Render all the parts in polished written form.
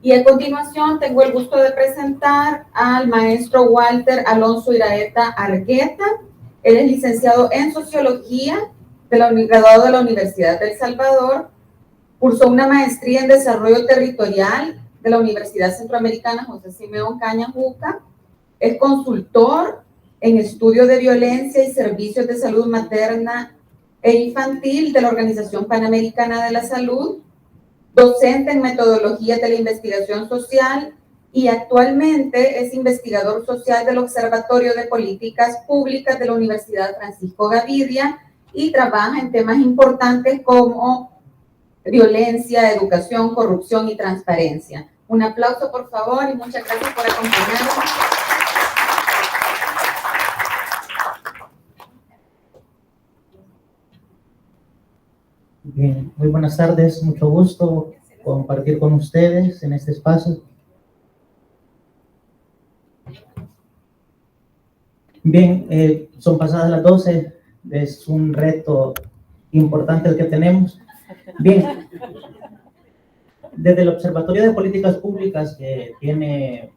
Y a continuación tengo el gusto de presentar al maestro Walter Alonso Iraeta Argueta. Él es licenciado en Sociología, graduado de la Universidad de El Salvador. Cursó una maestría en Desarrollo Territorial de la Universidad Centroamericana José Simeón Caña Juca. Es consultor en estudio de violencia y servicios de salud materna e infantil de la Organización Panamericana de la Salud, docente en metodología de la investigación social y actualmente es investigador social del Observatorio de Políticas Públicas de la Universidad Francisco Gavidia y trabaja en temas importantes como violencia, educación, corrupción y transparencia. Un aplauso, por favor, y muchas gracias por acompañarnos. Bien, muy buenas tardes, mucho gusto compartir con ustedes en este espacio. Bien, son pasadas las 12, es un reto importante el que tenemos. Bien, desde el Observatorio de Políticas Públicas, que tiene,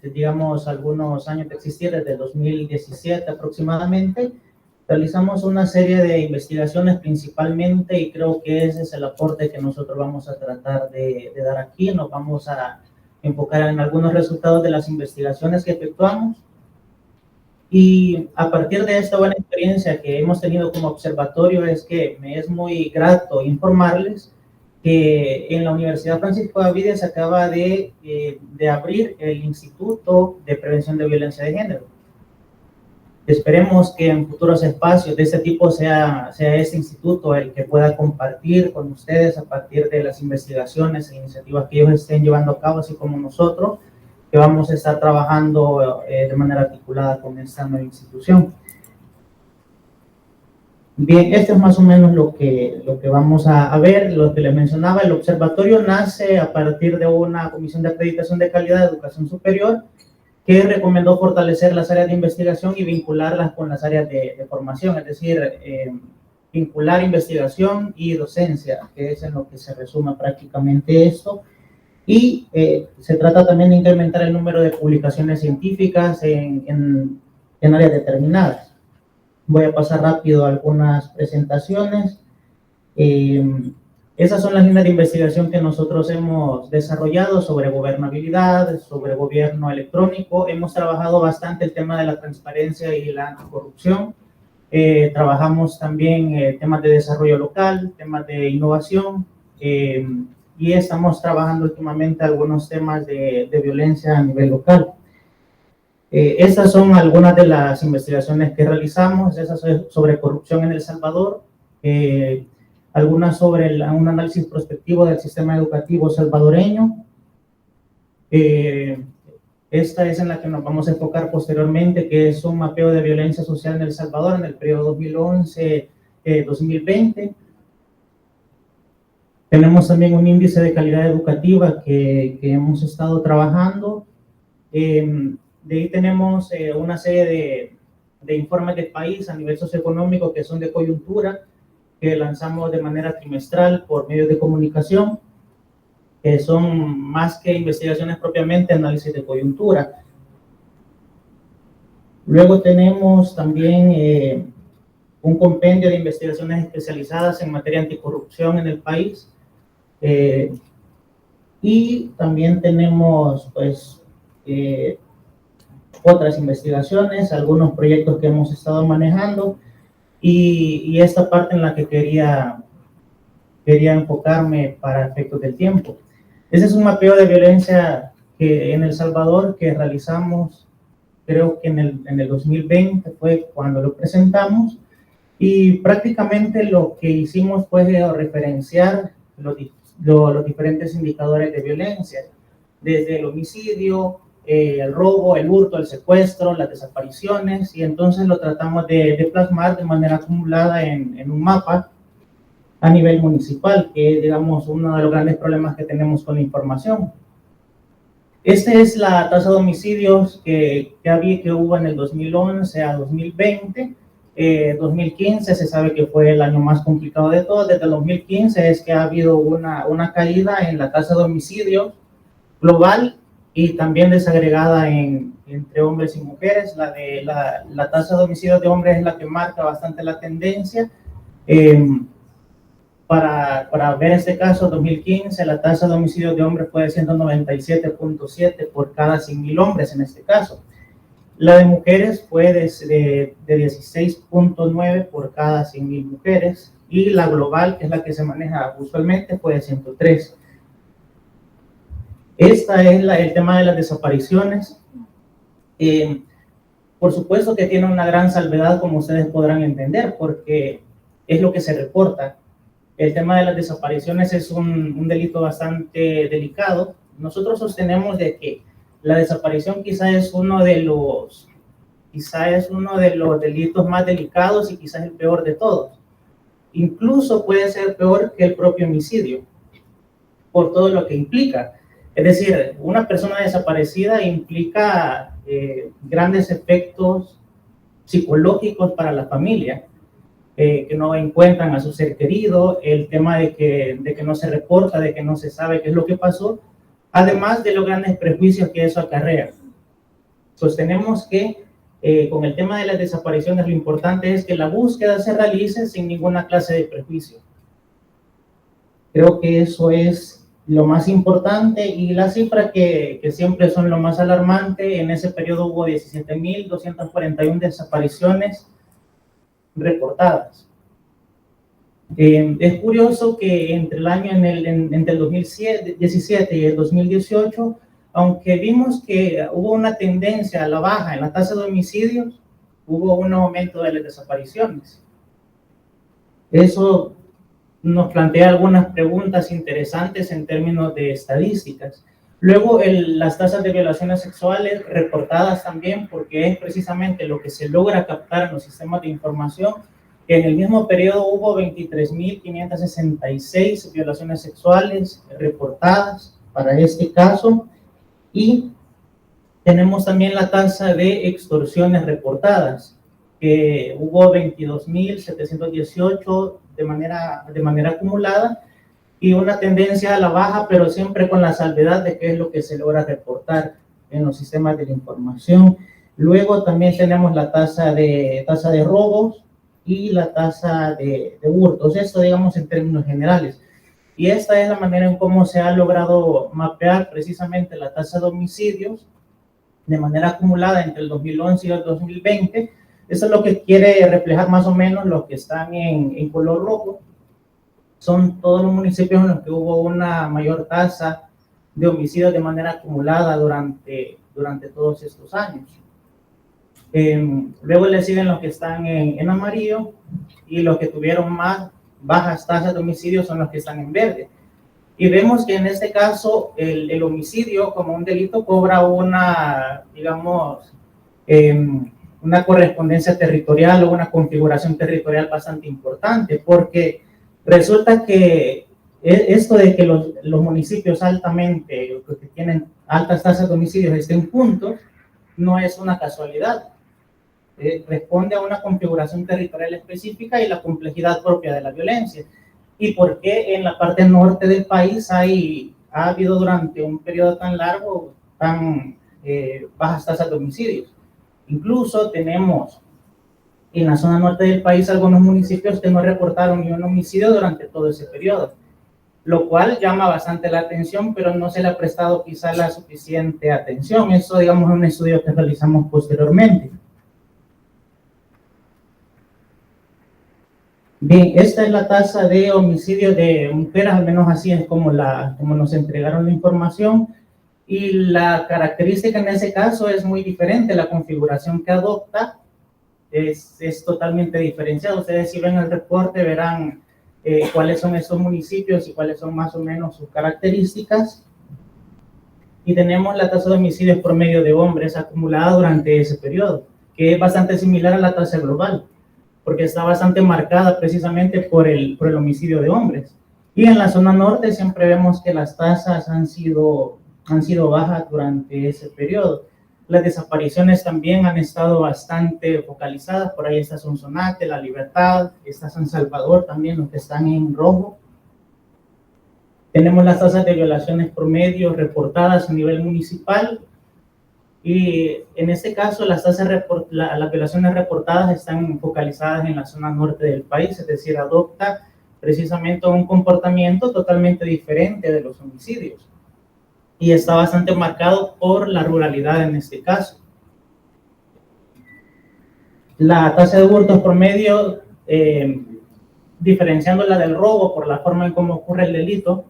digamos, algunos años de existir, desde el 2017 aproximadamente, realizamos una serie de investigaciones principalmente, y creo que ese es el aporte que nosotros vamos a tratar de dar aquí. Nos vamos a enfocar en algunos resultados de las investigaciones que efectuamos. Y a partir de esta buena experiencia que hemos tenido como observatorio, es que me es muy grato informarles que en la Universidad Francisco Gavidia se acaba de abrir el Instituto de Prevención de Violencia de Género. Esperemos que en futuros espacios de este tipo sea este instituto el que pueda compartir con ustedes a partir de las investigaciones e iniciativas que ellos estén llevando a cabo, así como nosotros, que vamos a estar trabajando de manera articulada con esta nueva institución. Bien, esto es más o menos lo que vamos a ver. Lo que les mencionaba, el observatorio nace a partir de una comisión de acreditación de calidad de educación superior que recomendó fortalecer las áreas de investigación y vincularlas con las áreas de formación, es decir, vincular investigación y docencia, que es en lo que se resume prácticamente esto. Y se trata también de incrementar el número de publicaciones científicas en áreas determinadas. Voy a pasar rápido a algunas presentaciones. Esas son las líneas de investigación que nosotros hemos desarrollado sobre gobernabilidad, sobre gobierno electrónico. Hemos trabajado bastante el tema de la transparencia y la anticorrupción. Trabajamos también temas de desarrollo local, temas de innovación, y estamos trabajando últimamente algunos temas de violencia a nivel local. Estas son algunas de las investigaciones que realizamos. Esas sobre corrupción en El Salvador, algunas sobre un análisis prospectivo del sistema educativo salvadoreño. Esta es en la que nos vamos a enfocar posteriormente, que es un mapeo de violencia social en El Salvador en el periodo 2011-2020. Tenemos también un índice de calidad educativa que hemos estado trabajando. De ahí tenemos una serie de informes del país a nivel socioeconómico que son de coyuntura, que lanzamos de manera trimestral por medios de comunicación, que son más que investigaciones propiamente, análisis de coyuntura. Luego tenemos también un compendio de investigaciones especializadas en materia anticorrupción en el país. Y también tenemos pues otras investigaciones, algunos proyectos que hemos estado manejando, y esta parte en la que quería enfocarme para efectos del tiempo. Ese es un mapeo de violencia que en El Salvador que realizamos, creo que en el 2020 fue cuando lo presentamos, y prácticamente lo que hicimos fue referenciar los diferentes indicadores de violencia, desde el homicidio, el robo, el hurto, el secuestro, las desapariciones, y entonces lo tratamos de plasmar de manera acumulada en un mapa a nivel municipal, que es, digamos, uno de los grandes problemas que tenemos con la información. Esta es la tasa de homicidios que hubo en el 2011 a 2020. 2015 se sabe que fue el año más complicado de todos. Desde el 2015 es que ha habido una caída en la tasa de homicidio global y también desagregada entre hombres y mujeres. La tasa de homicidio de hombres es la que marca bastante la tendencia. Para ver este caso, 2015, la tasa de homicidio de hombres fue de 197.7 por cada 100.000 hombres en este caso. La de mujeres fue de 16.9 por cada 100.000 mujeres, y la global, que es la que se maneja usualmente, fue de 103. Esta es el tema de las desapariciones. Por supuesto que tiene una gran salvedad, como ustedes podrán entender, porque es lo que se reporta. El tema de las desapariciones es un delito bastante delicado. Nosotros sostenemos de que la desaparición quizás es uno de los delitos más delicados y quizás el peor de todos. Incluso puede ser peor que el propio homicidio, por todo lo que implica. Es decir, una persona desaparecida implica grandes efectos psicológicos para la familia, que no encuentran a su ser querido, el tema de que no se reporta, de que no se sabe qué es lo que pasó, además de los grandes prejuicios que eso acarrea. Sostenemos que con el tema de las desapariciones lo importante es que la búsqueda se realice sin ninguna clase de prejuicio. Creo que eso es lo más importante, y las cifras que siempre son lo más alarmante. En ese periodo hubo 17.241 desapariciones reportadas. Es curioso que entre el 2017 y el 2018, aunque vimos que hubo una tendencia a la baja en la tasa de homicidios, hubo un aumento de las desapariciones. Eso nos plantea algunas preguntas interesantes en términos de estadísticas. Luego, las tasas de violaciones sexuales reportadas también, porque es precisamente lo que se logra captar en los sistemas de información. En el mismo periodo hubo 23.566 violaciones sexuales reportadas para este caso, y tenemos también la tasa de extorsiones reportadas, que hubo 22.718 de manera acumulada, y una tendencia a la baja, pero siempre con la salvedad de qué es lo que se logra reportar en los sistemas de la información. Luego también tenemos la tasa de robos y la tasa de hurtos, esto digamos en términos generales. Y esta es la manera en cómo se ha logrado mapear precisamente la tasa de homicidios de manera acumulada entre el 2011 y el 2020. Eso es lo que quiere reflejar más o menos los que están en color rojo. Son todos los municipios en los que hubo una mayor tasa de homicidios de manera acumulada durante todos estos años. Luego le siguen los que están en amarillo, y los que tuvieron más bajas tasas de homicidio son los que están en verde. Y vemos que en este caso el homicidio como un delito cobra una correspondencia territorial o una configuración territorial bastante importante, porque resulta que esto de que los municipios que tienen altas tasas de homicidios estén juntos no es una casualidad. Responde a una configuración territorial específica y la complejidad propia de la violencia. ¿Y por qué en la parte norte del país ha habido durante un periodo tan largo tan bajas tasas de homicidios? Incluso tenemos en la zona norte del país algunos municipios que no reportaron ni un homicidio durante todo ese periodo, lo cual llama bastante la atención, pero no se le ha prestado quizá la suficiente atención. Eso, digamos, es un estudio que realizamos posteriormente. Bien, esta es la tasa de homicidio de mujeres, al menos así es como nos entregaron la información, y la característica en ese caso es muy diferente. La configuración que adopta es totalmente diferenciada. Ustedes, si ven el reporte, verán cuáles son estos municipios y cuáles son más o menos sus características. Y tenemos la tasa de homicidios promedio de hombres acumulada durante ese periodo, que es bastante similar a la tasa global, porque está bastante marcada precisamente por el homicidio de hombres. Y en la zona norte siempre vemos que las tasas han sido bajas durante ese periodo. Las desapariciones también han estado bastante focalizadas. Por ahí está Sonsonate, La Libertad, está San Salvador también, los que están en rojo. Tenemos las tasas de violaciones promedio reportadas a nivel municipal. Y en este caso, las violaciones reportadas están focalizadas en la zona norte del país, es decir, adopta precisamente un comportamiento totalmente diferente de los homicidios. Y está bastante marcado por la ruralidad en este caso. La tasa de hurtos promedio, diferenciándola del robo por la forma en cómo ocurre el delito,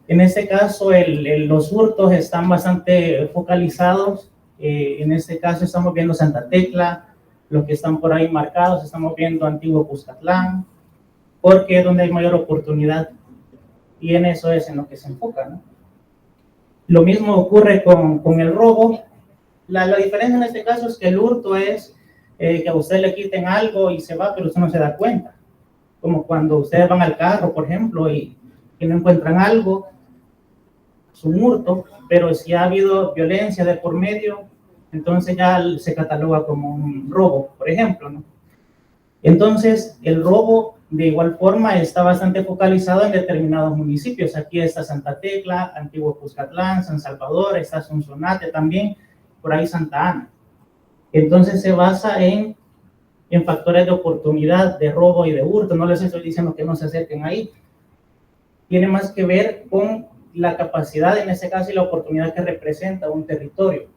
en este caso los hurtos están bastante focalizados. En este caso estamos viendo Santa Tecla, los que están por ahí marcados, estamos viendo Antiguo Cuscatlán, porque es donde hay mayor oportunidad, y en eso es en lo que se enfoca, ¿no? Lo mismo ocurre con el robo. La diferencia en este caso es que el hurto es que a usted le quiten algo y se va, pero usted no se da cuenta. Como cuando ustedes van al carro, por ejemplo, y no encuentran algo, es un hurto, pero si ha habido violencia de por medio, entonces ya se cataloga como un robo, por ejemplo, ¿no? Entonces, el robo de igual forma está bastante focalizado en determinados municipios. Aquí está Santa Tecla, Antiguo Cuscatlán, San Salvador, está Sonsonate también, por ahí Santa Ana. Entonces se basa en factores de oportunidad, de robo y de hurto. No les estoy diciendo que no se acerquen ahí. Tiene más que ver con la capacidad en este caso y la oportunidad que representa un territorio.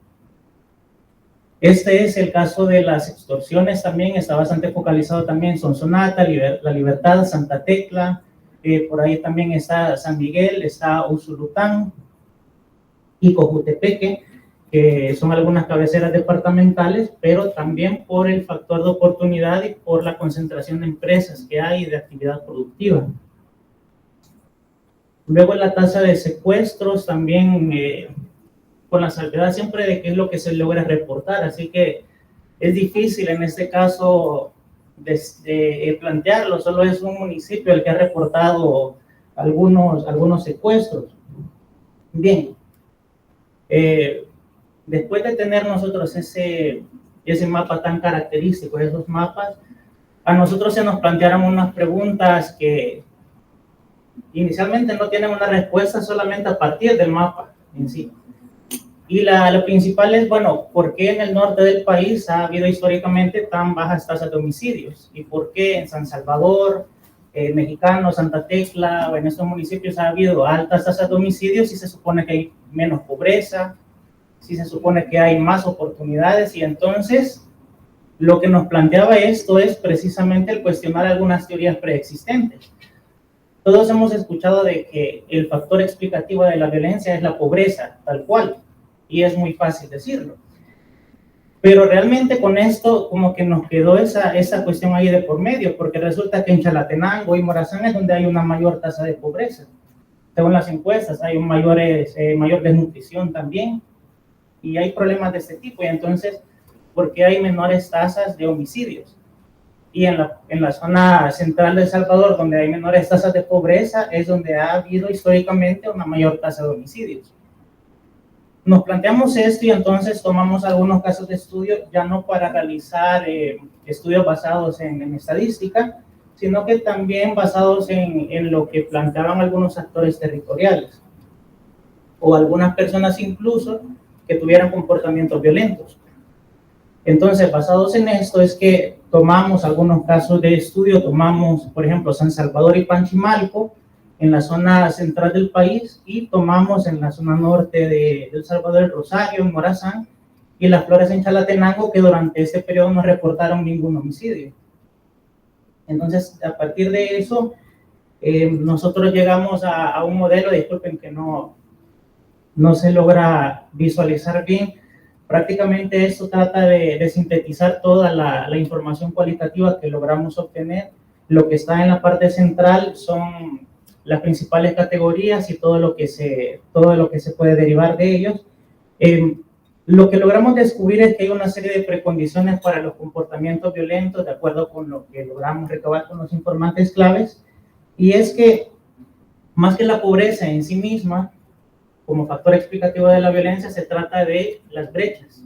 Este es el caso de las extorsiones también, está bastante focalizado también en Sonsonate, La Libertad, Santa Tecla, por ahí también está San Miguel, está Usulután y Cojutepeque, que son algunas cabeceras departamentales, pero también por el factor de oportunidad y por la concentración de empresas que hay de actividad productiva. Luego la tasa de secuestros también, con la salvedad siempre de qué es lo que se logra reportar, así que es difícil en este caso de plantearlo. Solo es un municipio el que ha reportado algunos secuestros. Bien, después de tener nosotros ese mapa tan característico, esos mapas, a nosotros se nos plantearon unas preguntas que inicialmente no tienen una respuesta solamente a partir del mapa en sí. Y lo principal es, bueno, ¿por qué en el norte del país ha habido históricamente tan bajas tasas de homicidios? ¿Y por qué en San Salvador, Mexicano, Santa Tecla, o en estos municipios ha habido altas tasas de homicidios si se supone que hay menos pobreza, si se supone que hay más oportunidades? Y entonces, lo que nos planteaba esto es precisamente el cuestionar algunas teorías preexistentes. Todos hemos escuchado de que el factor explicativo de la violencia es la pobreza, tal cual. Y es muy fácil decirlo. Pero realmente con esto como que nos quedó esa cuestión ahí de por medio, porque resulta que en Chalatenango y Morazán es donde hay una mayor tasa de pobreza. Según las encuestas, hay mayor desnutrición también, y hay problemas de este tipo. Y entonces, ¿por qué hay menores tasas de homicidios? Y en la zona central de El Salvador, donde hay menores tasas de pobreza, es donde ha habido históricamente una mayor tasa de homicidios. Nos planteamos esto y entonces tomamos algunos casos de estudio, ya no para realizar estudios basados en estadística, sino que también basados en lo que planteaban algunos actores territoriales o algunas personas incluso que tuvieran comportamientos violentos. Entonces, basados en esto es que tomamos algunos casos de estudio, tomamos, por ejemplo, San Salvador y Panchimalco, en la zona central del país, y tomamos en la zona norte de El Salvador, el Rosario, en Morazán, y Las Flores en Chalatenango, que durante este periodo no reportaron ningún homicidio. Entonces, a partir de eso, nosotros llegamos a un modelo, disculpen que no se logra visualizar bien. Prácticamente esto trata de sintetizar toda la información cualitativa que logramos obtener. Lo que está en la parte central son las principales categorías y todo lo que se puede derivar de ellos. Lo que logramos descubrir es que hay una serie de precondiciones para los comportamientos violentos, de acuerdo con lo que logramos recabar con los informantes claves, y es que más que la pobreza en sí misma, como factor explicativo de la violencia, se trata de las brechas.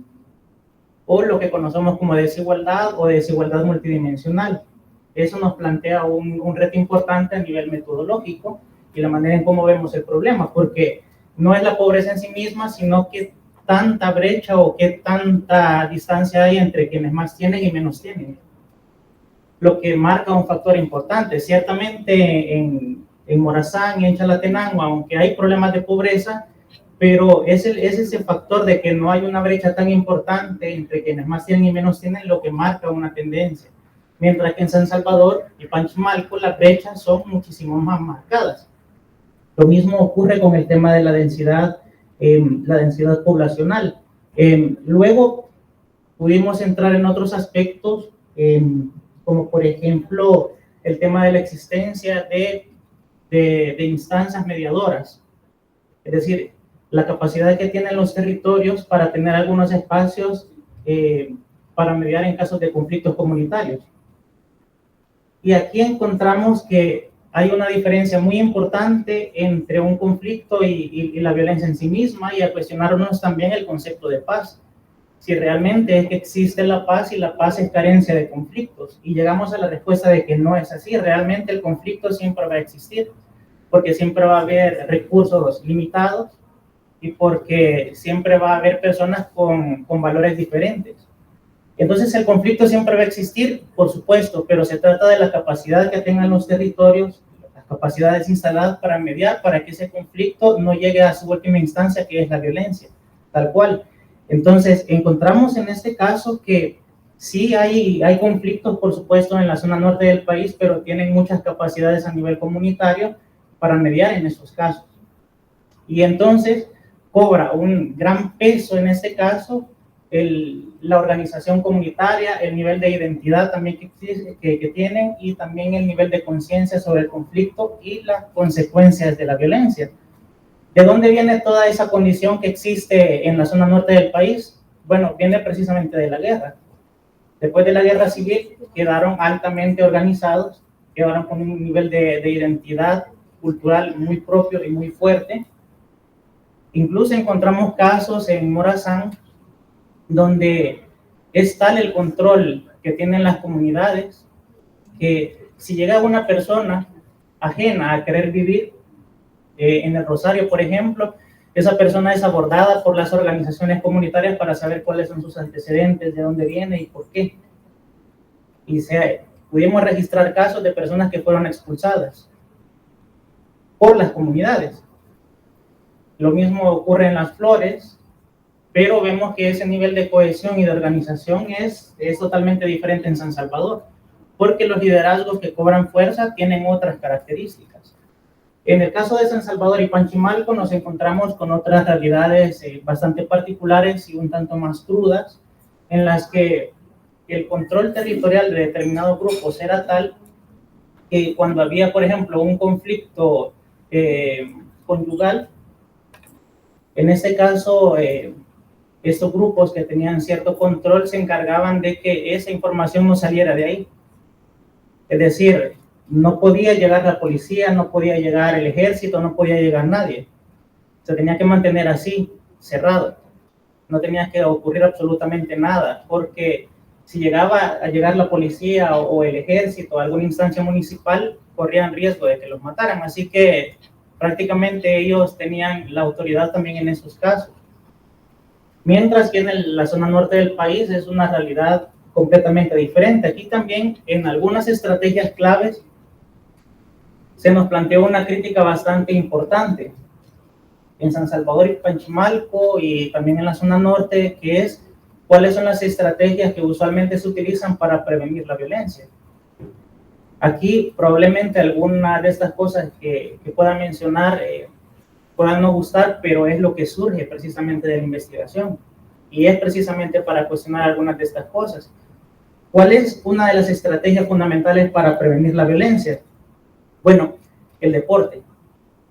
o lo que conocemos como desigualdad o desigualdad multidimensional. Eso nos plantea un reto importante a nivel metodológico y la manera en cómo vemos el problema, porque no es la pobreza en sí misma, sino que tanta brecha o qué tanta distancia hay entre quienes más tienen y menos tienen. Lo que marca un factor importante. Ciertamente en Morazán y en Chalatenango, aunque hay problemas de pobreza, pero es ese factor de que no hay una brecha tan importante entre quienes más tienen y menos tienen lo que marca una tendencia. Mientras que en San Salvador y Panchimalco las brechas son muchísimo más marcadas. Lo mismo ocurre con el tema de la densidad poblacional. Luego pudimos entrar en otros aspectos, como por ejemplo el tema de la existencia de instancias mediadoras. Es decir, la capacidad que tienen los territorios para tener algunos espacios para mediar en casos de conflictos comunitarios. Y aquí encontramos que hay una diferencia muy importante entre un conflicto y la violencia en sí misma, y a cuestionarnos también el concepto de paz. Si realmente es que existe la paz y la paz es carencia de conflictos. Y llegamos a la respuesta de que no es así. Realmente el conflicto siempre va a existir, porque siempre va a haber recursos limitados y porque siempre va a haber personas con valores diferentes. Entonces el conflicto siempre va a existir, por supuesto, pero se trata de la capacidad que tengan los territorios, las capacidades instaladas para mediar, para que ese conflicto no llegue a su última instancia, que es la violencia, tal cual. Entonces encontramos en este caso que sí hay conflictos, por supuesto, en la zona norte del país, pero tienen muchas capacidades a nivel comunitario para mediar en esos casos. Y entonces cobra un gran peso en este caso la organización comunitaria, el nivel de identidad también que tienen, y también el nivel de conciencia sobre el conflicto y las consecuencias de la violencia. ¿De dónde viene toda esa condición que existe en la zona norte del país? Bueno, viene precisamente de la guerra. Después de la guerra civil quedaron altamente organizados, quedaron con un nivel de identidad cultural muy propio y muy fuerte. Incluso encontramos casos en Morazán donde es tal el control que tienen las comunidades que si llega una persona ajena a querer vivir en el Rosario, por ejemplo, esa persona es abordada por las organizaciones comunitarias para saber cuáles son sus antecedentes, de dónde viene y por qué. Y pudimos registrar casos de personas que fueron expulsadas por las comunidades. Lo mismo ocurre en Las Flores, pero vemos que ese nivel de cohesión y de organización es totalmente diferente en San Salvador, porque los liderazgos que cobran fuerza tienen otras características. En el caso de San Salvador y Panchimalco nos encontramos con otras realidades bastante particulares y un tanto más crudas, en las que el control territorial de determinados grupos era tal que cuando había, por ejemplo, un conflicto conyugal, en este caso, estos grupos que tenían cierto control se encargaban de que esa información no saliera de ahí. Es decir, no podía llegar la policía, no podía llegar el ejército, no podía llegar nadie. Se tenía que mantener así, cerrado. No tenía que ocurrir absolutamente nada, porque si llegaba a llegar la policía o el ejército o alguna instancia municipal, corrían riesgo de que los mataran. Así que prácticamente ellos tenían la autoridad también en esos casos. Mientras que en la zona norte del país es una realidad completamente diferente. Aquí también en algunas estrategias claves se nos planteó una crítica bastante importante en San Salvador y Panchimalco y también en la zona norte, que es cuáles son las estrategias que usualmente se utilizan para prevenir la violencia. Aquí probablemente alguna de estas cosas que pueda mencionar puedan no gustar, pero es lo que surge precisamente de la investigación y es precisamente para cuestionar algunas de estas cosas. ¿Cuál es una de las estrategias fundamentales para prevenir la violencia? Bueno, el deporte.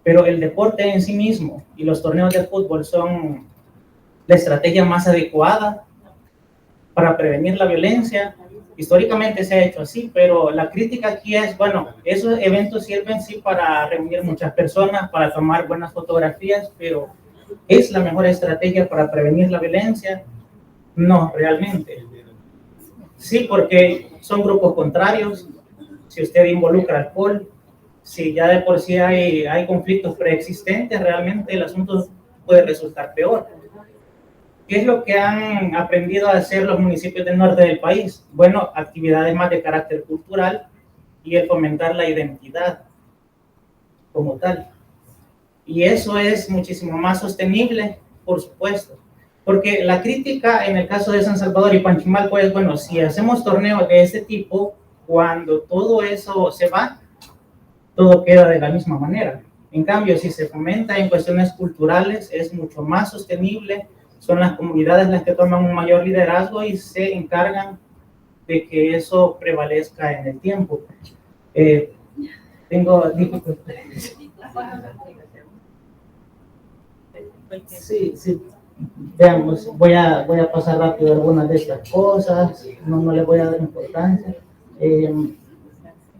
Pero el deporte en sí mismo y los torneos de fútbol son la estrategia más adecuada para prevenir la violencia. Históricamente se ha hecho así, pero la crítica aquí es, bueno, esos eventos sirven sí para reunir muchas personas, para tomar buenas fotografías, pero ¿es la mejor estrategia para prevenir la violencia? No, realmente. Sí, porque son grupos contrarios. Si usted involucra alcohol, si ya de por sí hay conflictos preexistentes, realmente el asunto puede resultar peor. ¿Qué es lo que han aprendido a hacer los municipios del norte del país? Bueno, actividades más de carácter cultural y el fomentar la identidad como tal. Y eso es muchísimo más sostenible, por supuesto. Porque la crítica en el caso de San Salvador y Panchimalco es, bueno, si hacemos torneos de este tipo, cuando todo eso se va, todo queda de la misma manera. En cambio, si se fomenta en cuestiones culturales, es mucho más sostenible, son las comunidades las que toman un mayor liderazgo y se encargan de que eso prevalezca en el tiempo. Tengo dificultades. Sí. Veamos, voy a pasar rápido algunas de estas cosas, no le voy a dar importancia.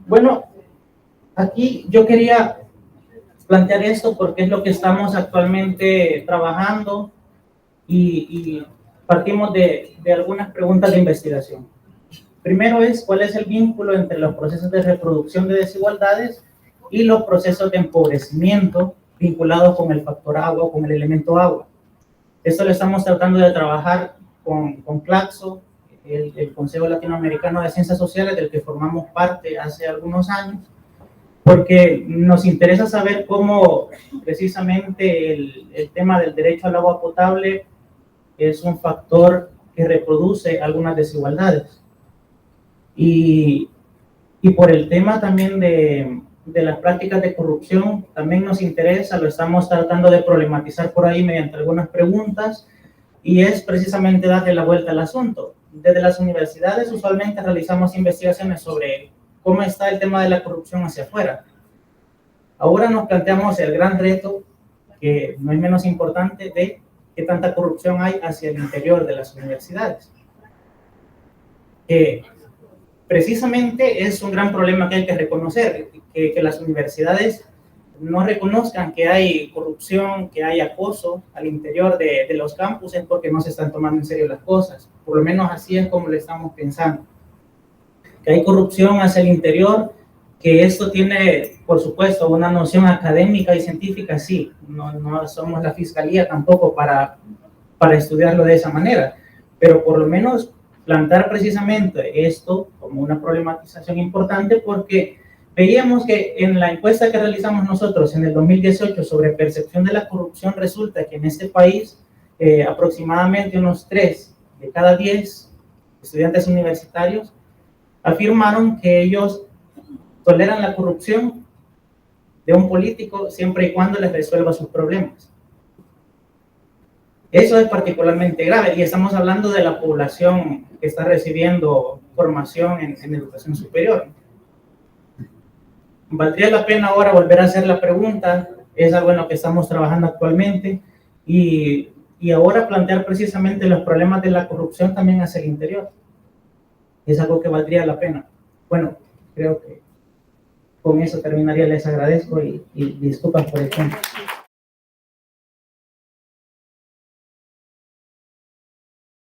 Bueno, aquí yo quería plantear esto porque es lo que estamos actualmente trabajando y partimos de algunas preguntas de investigación. Primero es, ¿cuál es el vínculo entre los procesos de reproducción de desigualdades y los procesos de empobrecimiento vinculados con el factor agua o con el elemento agua? Esto lo estamos tratando de trabajar con CLACSO, el Consejo Latinoamericano de Ciencias Sociales, del que formamos parte hace algunos años, porque nos interesa saber cómo precisamente el tema del derecho al agua potable es un factor que reproduce algunas desigualdades. Y por el tema también de las prácticas de corrupción, también nos interesa, lo estamos tratando de problematizar por ahí mediante algunas preguntas, y es precisamente darle la vuelta al asunto. Desde las universidades usualmente realizamos investigaciones sobre cómo está el tema de la corrupción hacia afuera. Ahora nos planteamos el gran reto, que no es menos importante, de qué tanta corrupción hay hacia el interior de las universidades. Precisamente es un gran problema que hay que reconocer, que las universidades no reconozcan que hay corrupción, que hay acoso al interior de los campus, es porque no se están tomando en serio las cosas. Por lo menos así es como lo estamos pensando. Que hay corrupción hacia el interior, que esto tiene, por supuesto, una noción académica y científica, sí. No somos la fiscalía tampoco para estudiarlo de esa manera, pero por lo menos plantear precisamente esto como una problematización importante, porque veíamos que en la encuesta que realizamos nosotros en el 2018 sobre percepción de la corrupción, resulta que en este país aproximadamente unos 3 de cada 10 estudiantes universitarios afirmaron que ellos toleran la corrupción de un político siempre y cuando les resuelva sus problemas. Eso es particularmente grave, y estamos hablando de la población que está recibiendo formación en educación superior. Valdría la pena ahora volver a hacer la pregunta, es algo en lo que estamos trabajando actualmente, y ahora plantear precisamente los problemas de la corrupción también hacia el interior. Es algo que valdría la pena. Bueno, creo que con eso terminaría, les agradezco y disculpas por el tiempo.